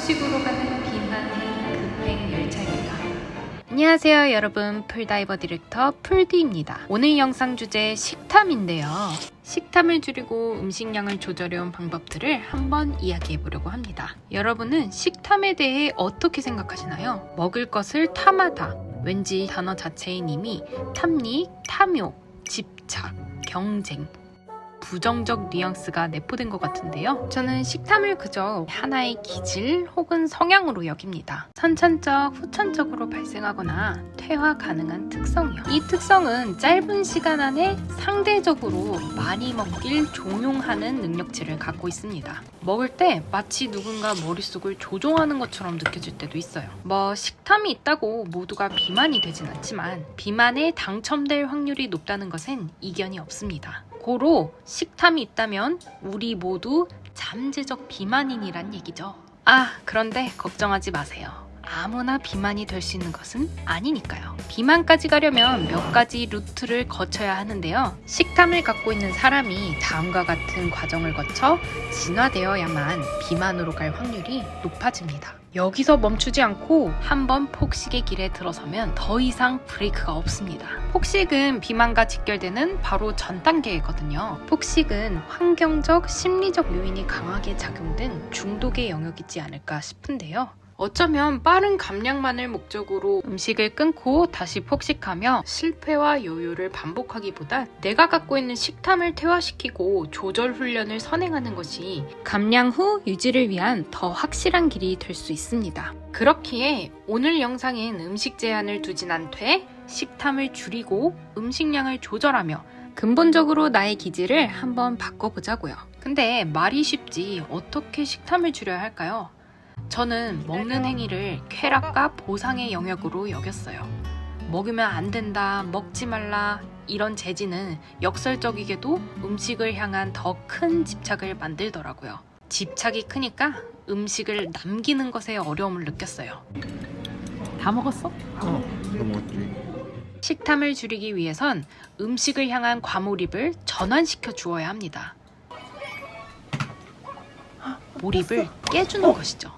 북측으로 가는 비만행 급행 열차입니다. 안녕하세요 여러분, 풀다이버 디렉터 풀디입니다. 오늘 영상 주제 식탐인데요. 식탐을 줄이고 음식량을 조절해온 방법들을 한번 이야기해보려고 합니다. 여러분은 식탐에 대해 어떻게 생각하시나요? 먹을 것을 탐하다. 왠지 단어 자체인 이미 탐닉, 탐욕, 집착, 경쟁, 부정적 뉘앙스가 내포된 것 같은데요. 저는 식탐을 그저 하나의 기질 혹은 성향으로 여깁니다. 선천적, 후천적으로 발생하거나 퇴화 가능한 특성이요. 이 특성은 짧은 시간 안에 상대적으로 많이 먹길 종용하는 능력치를 갖고 있습니다. 먹을 때 마치 누군가 머릿속을 조종하는 것처럼 느껴질 때도 있어요. 식탐이 있다고 모두가 비만이 되진 않지만 비만에 당첨될 확률이 높다는 것엔 이견이 없습니다. 고로 식탐이 있다면 우리 모두 잠재적 비만인이란 얘기죠. 그런데 걱정하지 마세요. 아무나 비만이 될 수 있는 것은 아니니까요. 비만까지 가려면 몇 가지 루트를 거쳐야 하는데요. 식탐을 갖고 있는 사람이 다음과 같은 과정을 거쳐 진화되어야만 비만으로 갈 확률이 높아집니다. 여기서 멈추지 않고 한번 폭식의 길에 들어서면 더 이상 브레이크가 없습니다. 폭식은 비만과 직결되는 바로 전 단계이거든요. 폭식은 환경적, 심리적 요인이 강하게 작용된 중독의 영역이지 않을까 싶은데요. 어쩌면 빠른 감량만을 목적으로 음식을 끊고 다시 폭식하며 실패와 요요를 반복하기보다 내가 갖고 있는 식탐을 퇴화시키고 조절 훈련을 선행하는 것이 감량 후 유지를 위한 더 확실한 길이 될 수 있습니다. 그렇기에 오늘 영상엔 음식 제한을 두진 않되 식탐을 줄이고 음식량을 조절하며 근본적으로 나의 기질을 한번 바꿔보자고요. 근데 말이 쉽지 어떻게 식탐을 줄여야 할까요? 저는 먹는 행위를 쾌락과 보상의 영역으로 여겼어요. 먹으면 안 된다, 먹지 말라 이런 제지는 역설적이게도 음식을 향한 더 큰 집착을 만들더라고요. 집착이 크니까 음식을 남기는 것에 어려움을 느꼈어요. 다 먹었어? 다 먹었지. 식탐을 줄이기 위해선 음식을 향한 과몰입을 전환시켜 주어야 합니다. 몰입을 깨주는 것이죠.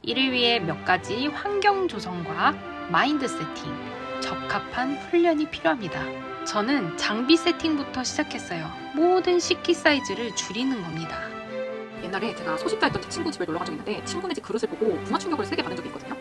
이를 위해 몇 가지 환경 조성과 마인드 세팅, 적합한 훈련이 필요합니다. 저는 장비 세팅부터 시작했어요. 모든 식기 사이즈를 줄이는 겁니다. 옛날에 제가 소식자 했던 제 친구 집에 놀러 간 적이 있는데 친구네 집 그릇을 보고 문화 충격을 세게 받은 적이 있거든요.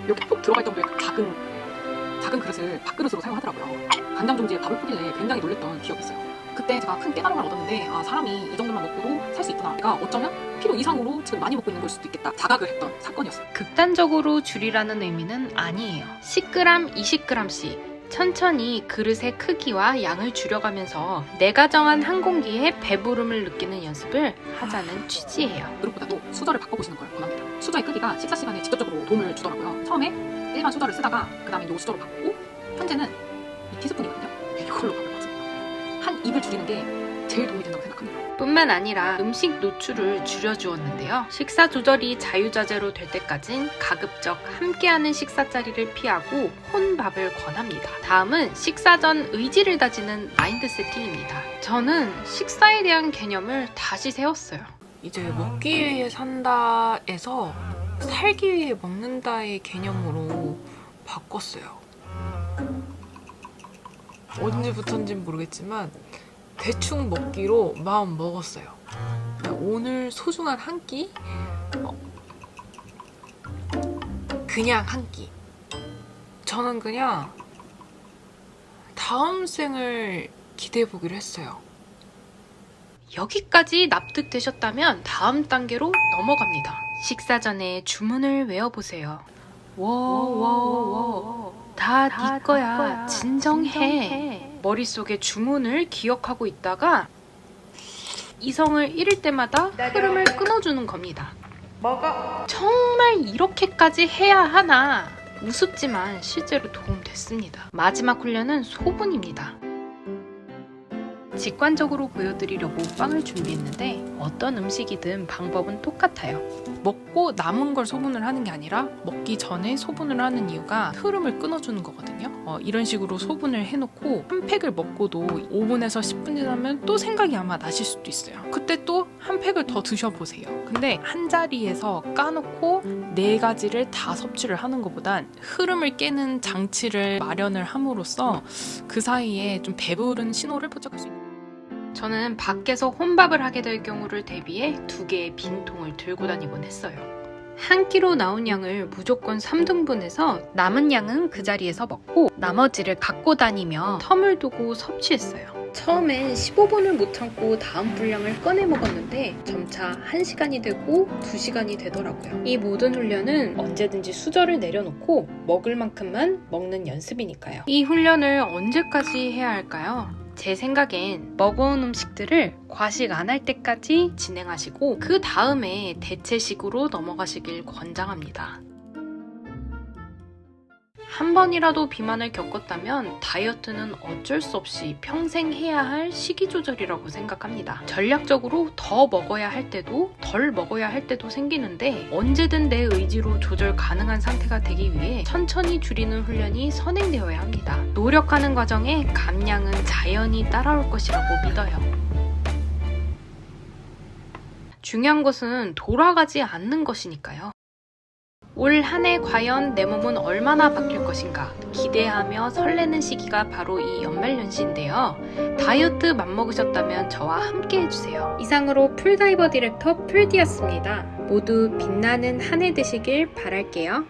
이렇게 푹 들어갈 정도의 작은 그릇을 밥그릇으로 사용하더라고요. 간장 종지에 밥을 푸길래 굉장히 놀랬던 기억이 있어요. 그때 제가 큰 깨달음을 얻었는데 사람이 이 정도만 먹고도 살 수 있구나. 내가 어쩌면 필요 이상으로 지금 많이 먹고 있는 걸 수도 있겠다. 자각을 했던 사건이었어요. 극단적으로 줄이라는 의미는 아니에요. 10g, 20g씩 천천히 그릇의 크기와 양을 줄여가면서 내가 정한 한 공기에 배부름을 느끼는 연습을 하자는 취지예요. 그릇보다도 수저를 바꿔보시는 걸 권합니다. 수저의 크기가 식사 시간에 직접적으로 도움을 주더라고요. 처음에 일반 수저를 쓰다가 그 다음에 이 수저로 바꾸고 현재는 이 티스푼이거든요. 이걸로 밥을 먹습니다. 한 입을 줄이는 게 제일 도움이 된다고 생각합니다. 뿐만 아니라 음식 노출을 줄여주었는데요. 식사 조절이 자유자재로 될 때까진 가급적 함께하는 식사 자리를 피하고 혼밥을 권합니다. 다음은 식사 전 의지를 다지는 마인드 세팅입니다. 저는 식사에 대한 개념을 다시 세웠어요. 이제 먹기 위해 산다에서 살기 위해 먹는다의 개념으로 바꿨어요. 언제부턴지는 모르겠지만 대충 먹기로 마음 먹었어요. 오늘 소중한 한 끼? 그냥 한 끼. 저는 그냥 다음 생을 기대해보기로 했어요. 여기까지 납득되셨다면 다음 단계로 넘어갑니다. 식사 전에 주문을 외워보세요. 다 네 거야. 진정해. 머릿속에 주문을 기억하고 있다가 이성을 잃을 때마다 흐름을 끊어주는 겁니다. 정말 이렇게까지 해야 하나? 우습지만 실제로 도움됐습니다. 마지막 훈련은 소분입니다. 직관적으로 보여드리려고 빵을 준비했는데 어떤 음식이든 방법은 똑같아요. 먹고 남은 걸 소분을 하는 게 아니라 먹기 전에 소분을 하는 이유가 흐름을 끊어주는 거거든요. 이런 식으로 소분을 해놓고 한 팩을 먹고도 5분에서 10분 지나면 또 생각이 아마 나실 수도 있어요. 그때 또 한 팩을 더 드셔보세요. 근데 한 자리에서 까놓고 4가지를 다 섭취를 하는 것보단 흐름을 깨는 장치를 마련을 함으로써 그 사이에 좀 배부른 신호를 포착할 수 있는 저는 밖에서 혼밥을 하게 될 경우를 대비해 2개의 빈통을 들고 다니곤 했어요. 한 끼로 나온 양을 무조건 3등분해서 남은 양은 그 자리에서 먹고 나머지를 갖고 다니며 텀을 두고 섭취했어요. 처음엔 15분을 못 참고 다음 분량을 꺼내 먹었는데 점차 1시간이 되고 2시간이 되더라고요. 이 모든 훈련은 언제든지 수저를 내려놓고 먹을 만큼만 먹는 연습이니까요. 이 훈련을 언제까지 해야 할까요? 제 생각엔 먹어온 음식들을 과식 안 할 때까지 진행하시고 그 다음에 대체식으로 넘어가시길 권장합니다. 한 번이라도 비만을 겪었다면 다이어트는 어쩔 수 없이 평생 해야 할 식이 조절이라고 생각합니다. 전략적으로 더 먹어야 할 때도 덜 먹어야 할 때도 생기는데 언제든 내 의지로 조절 가능한 상태가 되기 위해 천천히 줄이는 훈련이 선행되어야 합니다. 노력하는 과정에 감량은 자연히 따라올 것이라고 믿어요. 중요한 것은 돌아가지 않는 것이니까요. 올 한 해 과연 내 몸은 얼마나 바뀔 것인가 기대하며 설레는 시기가 바로 이 연말연시인데요. 다이어트 맘먹으셨다면 저와 함께 해주세요. 이상으로 풀다이버 디렉터 풀디였습니다. 모두 빛나는 한 해 되시길 바랄게요.